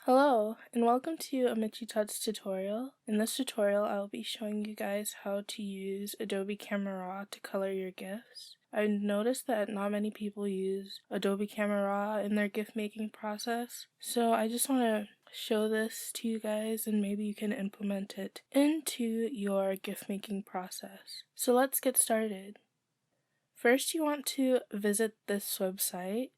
Hello, and welcome to a Michi Tuts tutorial. In this tutorial, I will be showing you guys how to use Adobe Camera Raw to color your GIFs. I noticed that not many people use Adobe Camera Raw in their GIF making process, so I just want to show this to you guys and maybe you can implement it into your GIF making process. So let's get started. First, you want to visit this website.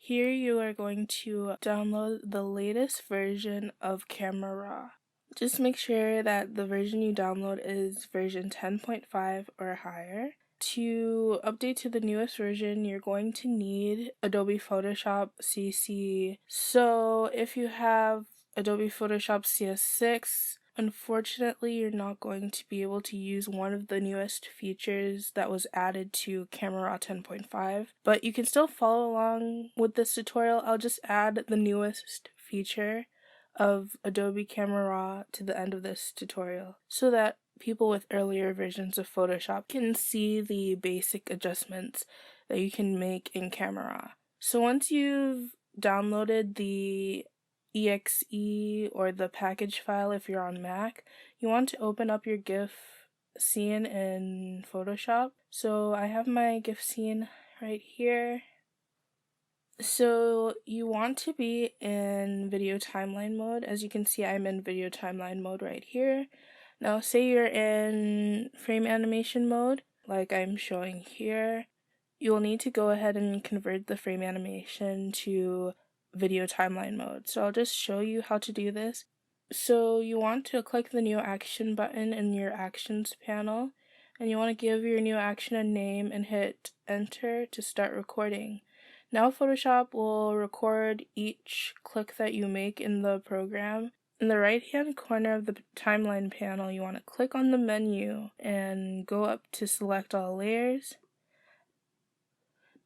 Here you are going to download the latest version of Camera Raw. Just make sure that the version you download is version 10.5 or higher. To update to the newest version, you're going to need Adobe Photoshop CC. So if you have Adobe Photoshop CS6, unfortunately, you're not going to be able to use one of the newest features that was added to Camera Raw 10.5, but you can still follow along with this tutorial. I'll just add the newest feature of Adobe Camera Raw to the end of this tutorial so that people with earlier versions of Photoshop can see the basic adjustments that you can make in Camera Raw. So once you've downloaded the exe or the package file if you're on Mac, you want to open up your GIF scene in Photoshop. So I have my GIF scene right here. So you want to be in video timeline mode. As you can see, I'm in video timeline mode right here. Now say you're in frame animation mode, like I'm showing here. You'll need to go ahead and convert the frame animation to video timeline mode. So I'll just show you how to do this. So you want to click the new action button in your actions panel, and you want to give your new action a name and hit enter to start recording. Now Photoshop will record each click that you make in the program. In the right hand corner of the timeline panel, you want to click on the menu and go up to select all layers.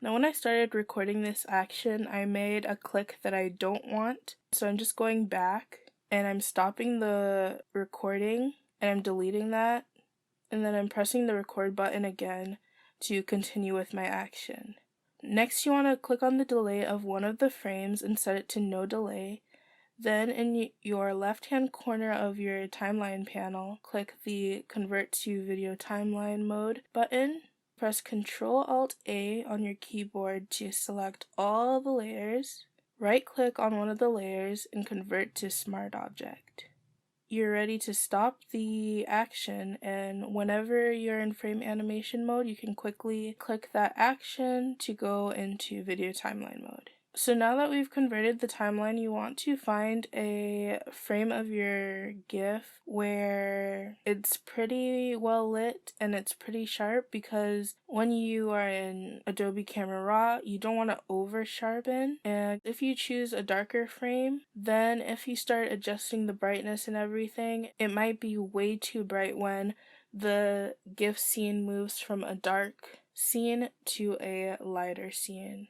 Now when I started recording this action, I made a click that I don't want. So I'm just going back and I'm stopping the recording and I'm deleting that. And then I'm pressing the record button again to continue with my action. Next, you want to click on the delay of one of the frames and set it to no delay. Then in your left-hand corner of your timeline panel, click the Convert to Video Timeline Mode button. Press Ctrl-Alt-A on your keyboard to select all the layers. Right-click on one of the layers and convert to Smart Object. You're ready to stop the action, and whenever you're in frame animation mode, you can quickly click that action to go into video timeline mode. So now that we've converted the timeline, you want to find a frame of your GIF where it's pretty well lit and it's pretty sharp, because when you are in Adobe Camera Raw, you don't want to over sharpen. And if you choose a darker frame, then if you start adjusting the brightness and everything, it might be way too bright when the GIF scene moves from a dark scene to a lighter scene.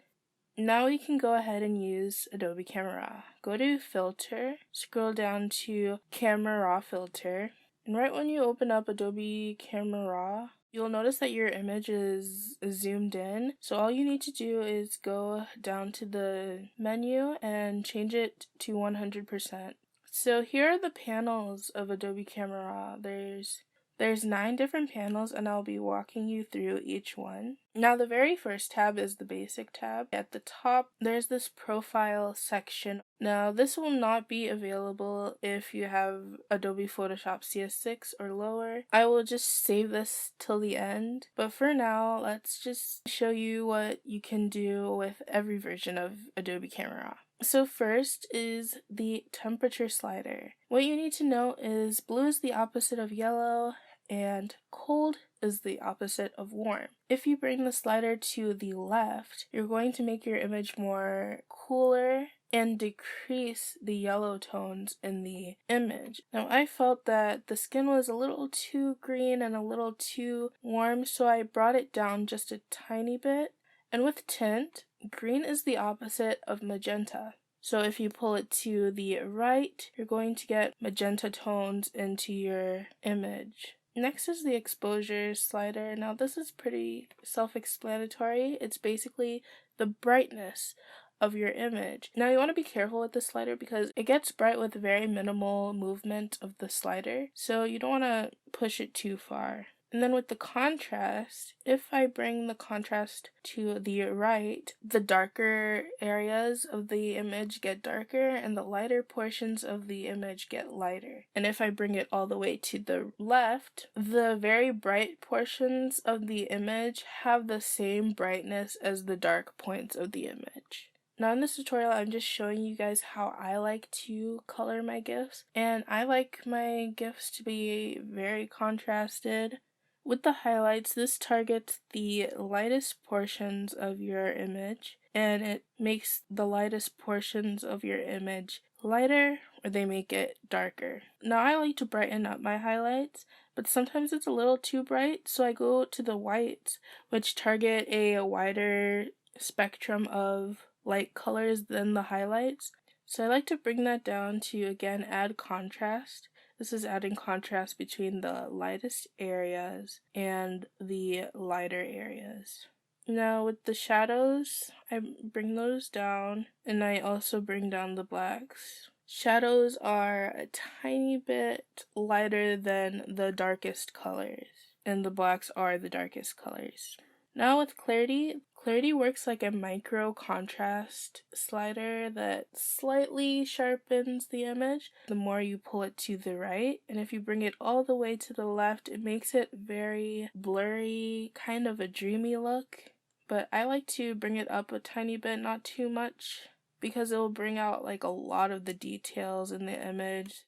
Now we can go ahead and use Adobe Camera Raw. Go to Filter, scroll down to Camera Raw Filter, and right when you open up Adobe Camera Raw, you'll notice that your image is zoomed in. So all you need to do is go down to the menu and change it to 100%. So here are the panels of Adobe Camera Raw. There's 9 different panels, and I'll be walking you through each one. Now the very first tab is the basic tab. At the top, there's this profile section. Now this will not be available if you have Adobe Photoshop CS6 or lower. I will just save this till the end, but for now, let's just show you what you can do with every version of Adobe Camera Raw. So first is the temperature slider. What you need to know is blue is the opposite of yellow, and cold is the opposite of warm. If you bring the slider to the left, you're going to make your image more cooler and decrease the yellow tones in the image. Now I felt that the skin was a little too green and a little too warm, so I brought it down just a tiny bit. And with tint, green is the opposite of magenta. So if you pull it to the right, you're going to get magenta tones into your image. Next is the exposure slider. Now this is pretty self-explanatory. It's basically the brightness of your image. Now you want to be careful with the slider because it gets bright with very minimal movement of the slider, so you don't want to push it too far. And then with the contrast, if I bring the contrast to the right, the darker areas of the image get darker and the lighter portions of the image get lighter. And if I bring it all the way to the left, the very bright portions of the image have the same brightness as the dark points of the image. Now in this tutorial, I'm just showing you guys how I like to color my GIFs, and I like my GIFs to be very contrasted. With the highlights, this targets the lightest portions of your image, and it makes the lightest portions of your image lighter, or they make it darker. Now I like to brighten up my highlights, but sometimes it's a little too bright, so I go to the whites, which target a wider spectrum of light colors than the highlights. So I like to bring that down to, again, add contrast. This is adding contrast between the lightest areas and the lighter areas. Now with the shadows, I bring those down, and I also bring down the blacks. Shadows are a tiny bit lighter than the darkest colors, and the blacks are the darkest colors. Now with clarity works like a micro contrast slider that slightly sharpens the image the more you pull it to the right, and if you bring it all the way to the left, it makes it very blurry, kind of a dreamy look. But I like to bring it up a tiny bit, not too much, because it will bring out like a lot of the details in the image.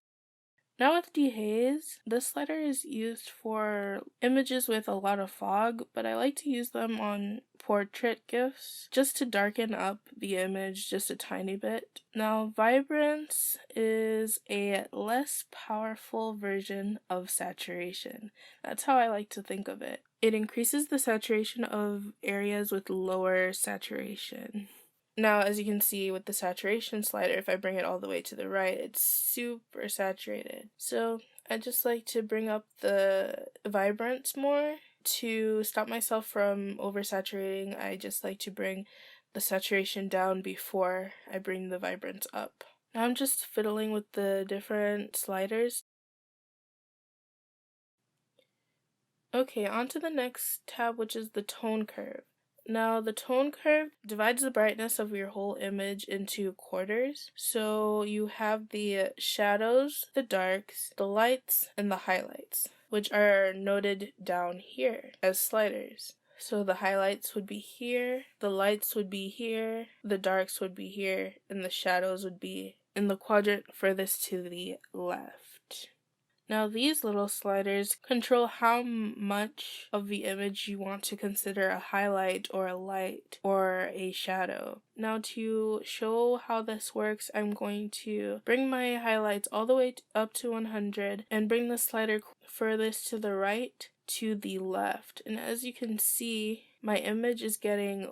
Now with dehaze, this slider is used for images with a lot of fog, but I like to use them on portrait GIFs just to darken up the image just a tiny bit. Now vibrance is a less powerful version of saturation. That's how I like to think of it. It increases the saturation of areas with lower saturation. Now, as you can see with the saturation slider, if I bring it all the way to the right, it's super saturated. So I just like to bring up the vibrance more to stop myself from oversaturating. I just like to bring the saturation down before I bring the vibrance up. Now I'm just fiddling with the different sliders. Okay, on to the next tab, which is the tone curve. Now the tone curve divides the brightness of your whole image into quarters. So you have the shadows, the darks, the lights, and the highlights, which are noted down here as sliders. So the highlights would be here, the lights would be here, the darks would be here, and the shadows would be in the quadrant furthest to the left. Now these little sliders control how much of the image you want to consider a highlight or a light or a shadow. Now to show how this works, I'm going to bring my highlights all the way up to 100 and bring the slider furthest to the right to the left. And as you can see, my image is getting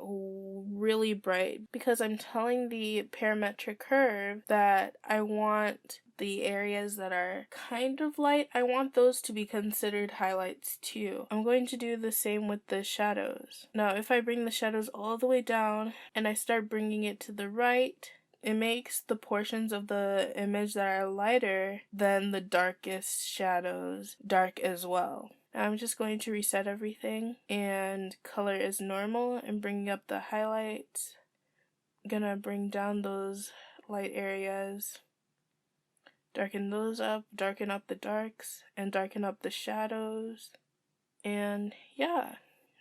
really bright because I'm telling the parametric curve that I want the areas that are kind of light, I want those to be considered highlights too. I'm going to do the same with the shadows. Now if I bring the shadows all the way down and I start bringing it to the right, it makes the portions of the image that are lighter than the darkest shadows dark as well. Now I'm just going to reset everything and color as normal and bringing up the highlights. I'm gonna bring down those light areas, darken those up, darken up the darks, and darken up the shadows. And yeah,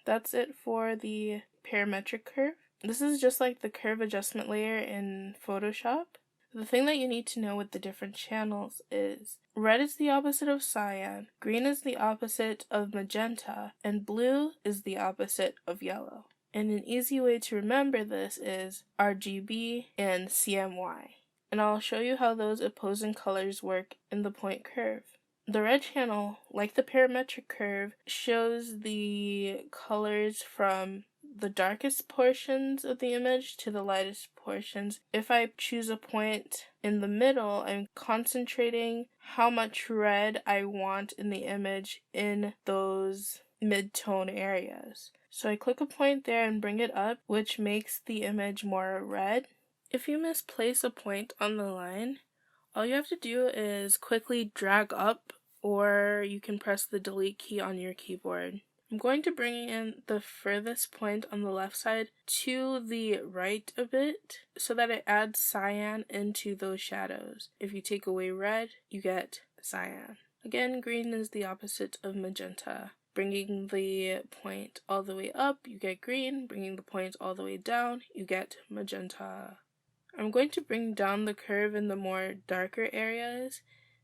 that's it for the parametric curve. This is just like the curve adjustment layer in Photoshop. The thing that you need to know with the different channels is red is the opposite of cyan, green is the opposite of magenta, and blue is the opposite of yellow. And an easy way to remember this is RGB and CMY. And I'll show you how those opposing colors work in the point curve. The red channel, like the parametric curve, shows the colors from the darkest portions of the image to the lightest portions. If I choose a point in the middle, I'm concentrating how much red I want in the image in those mid-tone areas. So I click a point there and bring it up, which makes the image more red. If you misplace a point on the line, all you have to do is quickly drag up, or you can press the delete key on your keyboard. I'm going to bring in the furthest point on the left side to the right a bit so that it adds cyan into those shadows. If you take away red, you get cyan. Again, green is the opposite of magenta. Bringing the point all the way up, you get green. Bringing the point all the way down, you get magenta. I'm going to bring down the curve in the more darker areas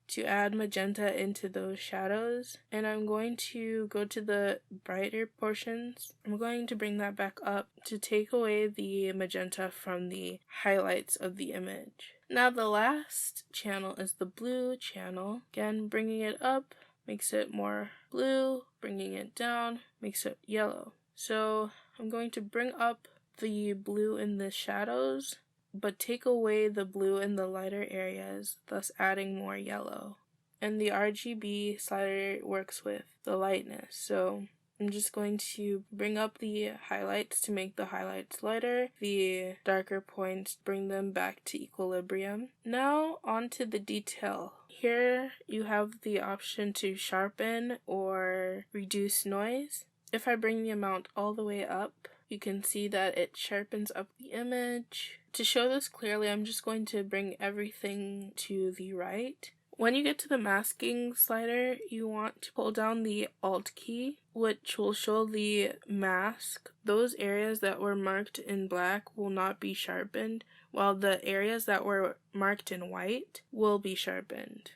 to add magenta into those shadows, and I'm going to go to the brighter portions. I'm going to bring that back up to take away the magenta from the highlights of the image. Now the last channel is the blue channel. Again, bringing it up makes it more blue, bringing it down makes it yellow. So I'm going to bring up the blue in the shadows, but take away the blue in the lighter areas, thus adding more yellow. And the RGB slider works with the lightness, so I'm just going to bring up the highlights to make the highlights lighter, the darker points bring them back to equilibrium. Now onto the detail. Here you have the option to sharpen or reduce noise. If I bring the amount all the way up, you can see that it sharpens up the image. To show this clearly, I'm just going to bring everything to the right. When you get to the masking slider, you want to pull down the Alt key, which will show the mask. Those areas that were marked in black will not be sharpened, while the areas that were marked in white will be sharpened.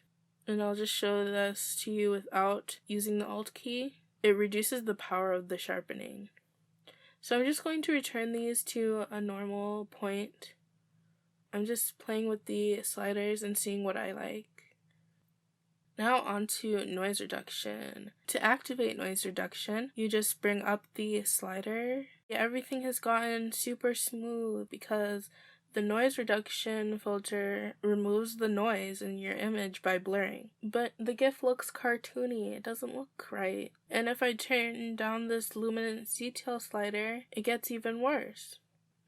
And I'll just show this to you without using the Alt key. It reduces the power of the sharpening. So I'm just going to return these to a normal point. I'm just playing with the sliders and seeing what I like. Now onto noise reduction. To activate noise reduction, you just bring up the slider. Everything has gotten super smooth because the noise reduction filter removes the noise in your image by blurring. But the GIF looks cartoony, it doesn't look right. And if I turn down this luminance detail slider, it gets even worse.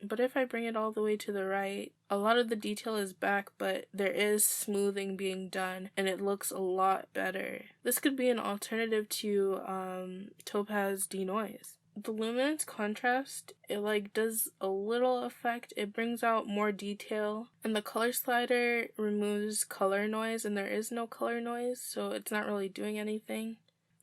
But if I bring it all the way to the right, a lot of the detail is back, but there is smoothing being done, and it looks a lot better. This could be an alternative to Topaz denoise. The luminance contrast, it does a little effect. It brings out more detail, and the color slider removes color noise, and there is no color noise, so it's not really doing anything.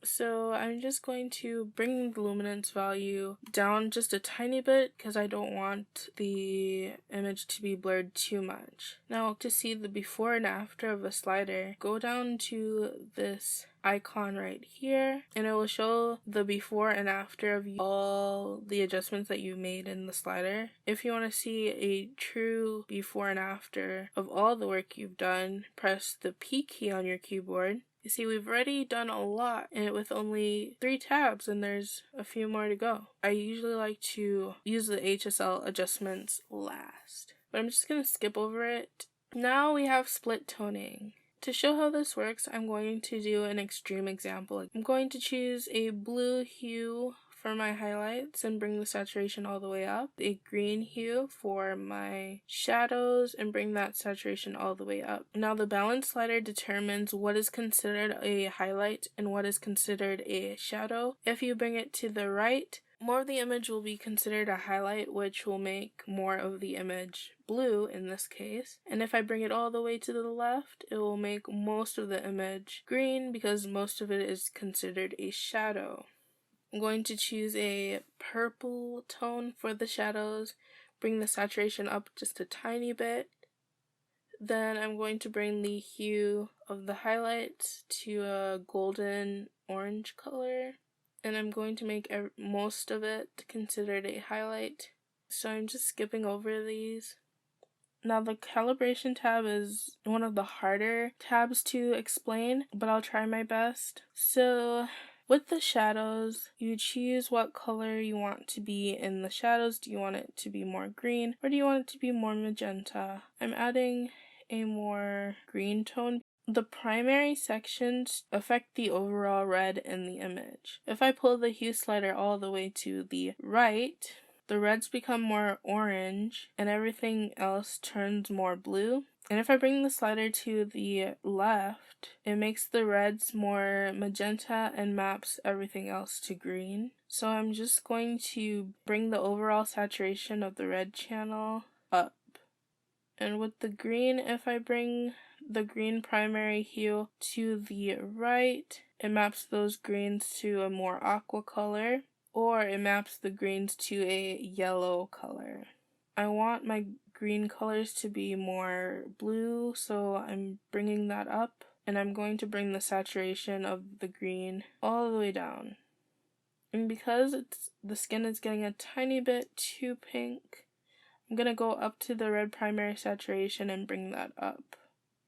So I'm just going to bring the luminance value down just a tiny bit because I don't want the image to be blurred too much. Now to see the before and after of a slider, go down to this icon right here and it will show the before and after of all the adjustments that you made in the slider. If you want to see a true before and after of all the work you've done, press the P key on your keyboard. You see, we've already done a lot and with only 3 tabs and there's a few more to go. I usually like to use the HSL adjustments last, but I'm just going to skip over it. Now we have split toning. To show how this works, I'm going to do an extreme example. I'm going to choose a blue hue for my highlights and bring the saturation all the way up, a green hue for my shadows and bring that saturation all the way up. Now the balance slider determines what is considered a highlight and what is considered a shadow. If you bring it to the right, more of the image will be considered a highlight, which will make more of the image blue in this case. And if I bring it all the way to the left, it will make most of the image green because most of it is considered a shadow. I'm going to choose a purple tone for the shadows, bring the saturation up just a tiny bit. Then I'm going to bring the hue of the highlights to a golden orange color. And I'm going to make most of it considered a highlight. So I'm just skipping over these. Now the calibration tab is one of the harder tabs to explain, but I'll try my best. So with the shadows, you choose what color you want to be in the shadows. Do you want it to be more green or do you want it to be more magenta? I'm adding a more green tone. The primary sections affect the overall red in the image. If I pull the hue slider all the way to the right, the reds become more orange and everything else turns more blue. And if I bring the slider to the left, it makes the reds more magenta and maps everything else to green. So I'm just going to bring the overall saturation of the red channel up. And with the green, if I bring the green primary hue to the right, it maps those greens to a more aqua color, or it maps the greens to a yellow color. I want my green colors to be more blue, so I'm bringing that up, and I'm going to bring the saturation of the green all the way down. And because the skin is getting a tiny bit too pink, I'm going to go up to the red primary saturation and bring that up.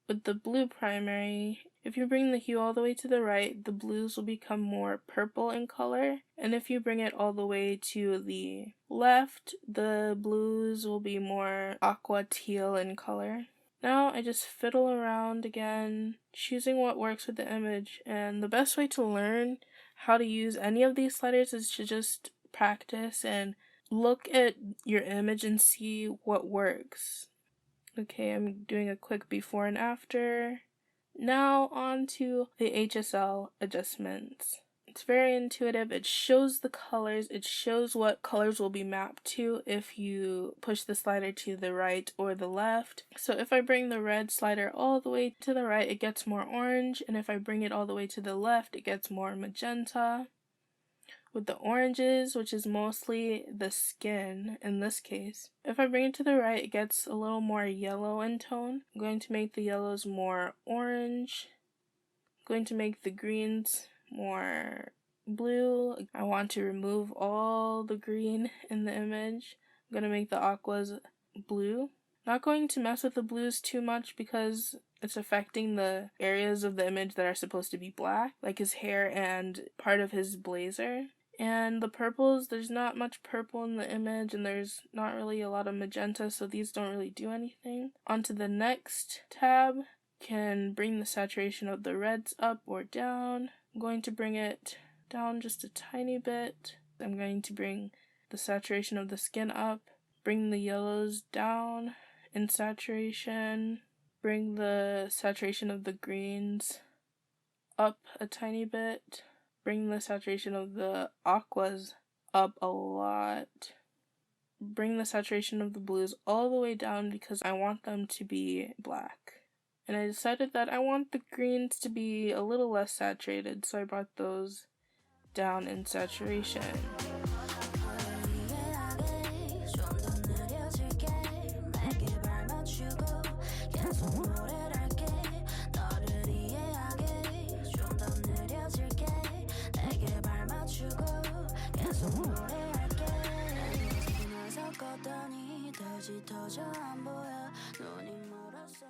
With the blue primary, if you bring the hue all the way to the right, the blues will become more purple in color. And if you bring it all the way to the left, the blues will be more aqua teal in color. Now I just fiddle around again, choosing what works with the image. And the best way to learn how to use any of these sliders is to just practice and look at your image and see what works. Okay, I'm doing a quick before and after. Now on to the HSL adjustments. It's very intuitive. It shows the colors. It shows what colors will be mapped to if you push the slider to the right or the left. So if I bring the red slider all the way to the right, it gets more orange. And if I bring it all the way to the left, it gets more magenta. With the oranges, which is mostly the skin in this case, if I bring it to the right, it gets a little more yellow in tone. I'm going to make the yellows more orange. I'm going to make the greens more blue. I want to remove all the green in the image. I'm going to make the aquas blue. Not going to mess with the blues too much because it's affecting the areas of the image that are supposed to be black, like his hair and part of his blazer. And the purples, there's not much purple in the image and there's not really a lot of magenta, so these don't really do anything. Onto the next tab, can bring the saturation of the reds up or down. I'm going to bring it down just a tiny bit. I'm going to bring the saturation of the skin up, bring the yellows down in saturation, bring the saturation of the greens up a tiny bit. Bring the saturation of the aquas up a lot. Bring the saturation of the blues all the way down because I want them to be black. And I decided that I want the greens to be a little less saturated, so I brought those down in saturation.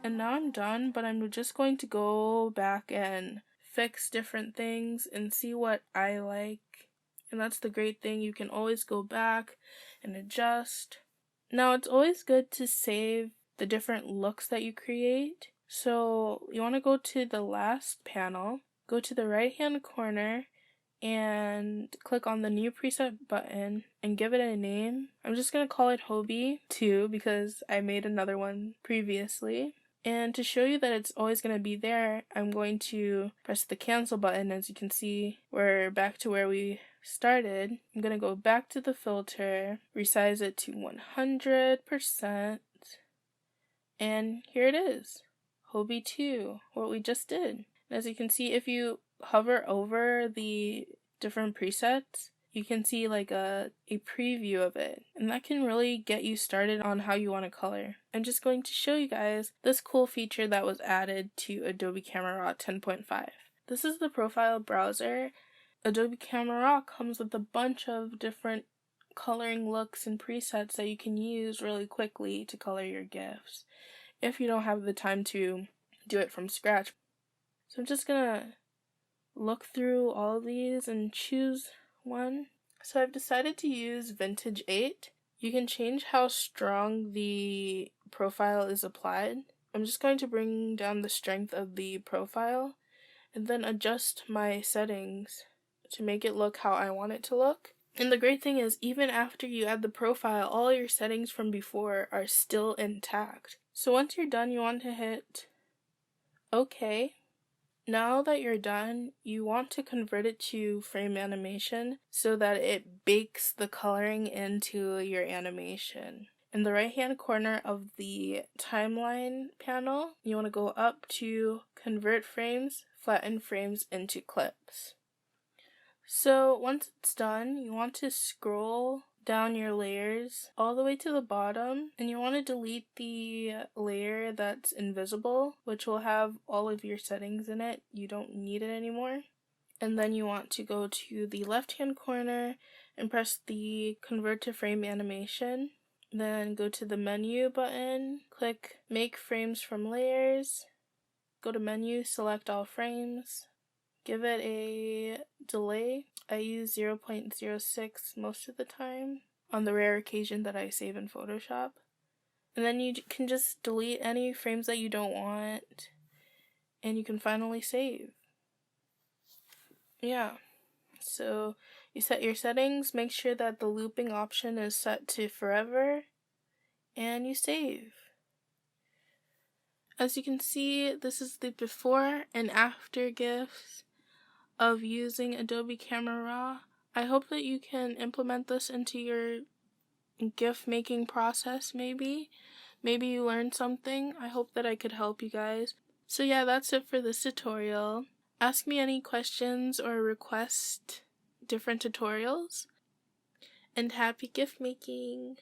And now I'm done, but I'm just going to go back and fix different things and see what I like. And that's the great thing, you can always go back and adjust. Now it's always good to save the different looks that you create. So you want to go to the last panel, go to the right hand corner, and click on the new preset button and give it a name. I'm just going to call it Hobie 2 because I made another one previously. And to show you that it's always going to be there, I'm going to press the cancel button. As you can see, we're back to where we started. I'm going to go back to the filter, resize it to 100%, and here it is, Hobie 2, what we just did. And as you can see, if you hover over the different presets, you can see like a preview of it, and that can really get you started on how you want to color. I'm just going to show you guys this cool feature that was added to Adobe Camera Raw 10.5. This is the profile browser. Adobe Camera Raw comes with a bunch of different coloring looks and presets that you can use really quickly to color your GIFs if you don't have the time to do it from scratch. So I'm just gonna look through all of these and choose one. So I've decided to use Vintage 8. You can change how strong the profile is applied. I'm just going to bring down the strength of the profile and then adjust my settings to make it look how I want it to look. And the great thing is, even after you add the profile, all your settings from before are still intact. So once you're done, you want to hit OK. Now that you're done, you want to convert it to frame animation so that it bakes the coloring into your animation. In the right hand corner of the timeline panel, you want to go up to convert frames, flatten frames into clips. So once it's done, you want to scroll down your layers all the way to the bottom, and you want to delete the layer that's invisible, which will have all of your settings in it. You don't need it anymore. And then you want to go to the left hand corner and press the convert to frame animation. Then go to the menu button, click make frames from layers, go to menu, select all frames, give it a delay. I use 0.06 most of the time, on the rare occasion that I save in Photoshop. And then you can just delete any frames that you don't want, and you can finally save. Yeah, so you set your settings, make sure that the looping option is set to forever, and you save. As you can see, this is the before and after gifs of using Adobe Camera Raw. I hope that you can implement this into your GIF making process maybe. Maybe you learned something. I hope that I could help you guys. So yeah, that's it for this tutorial. Ask me any questions or request different tutorials. And happy GIF making!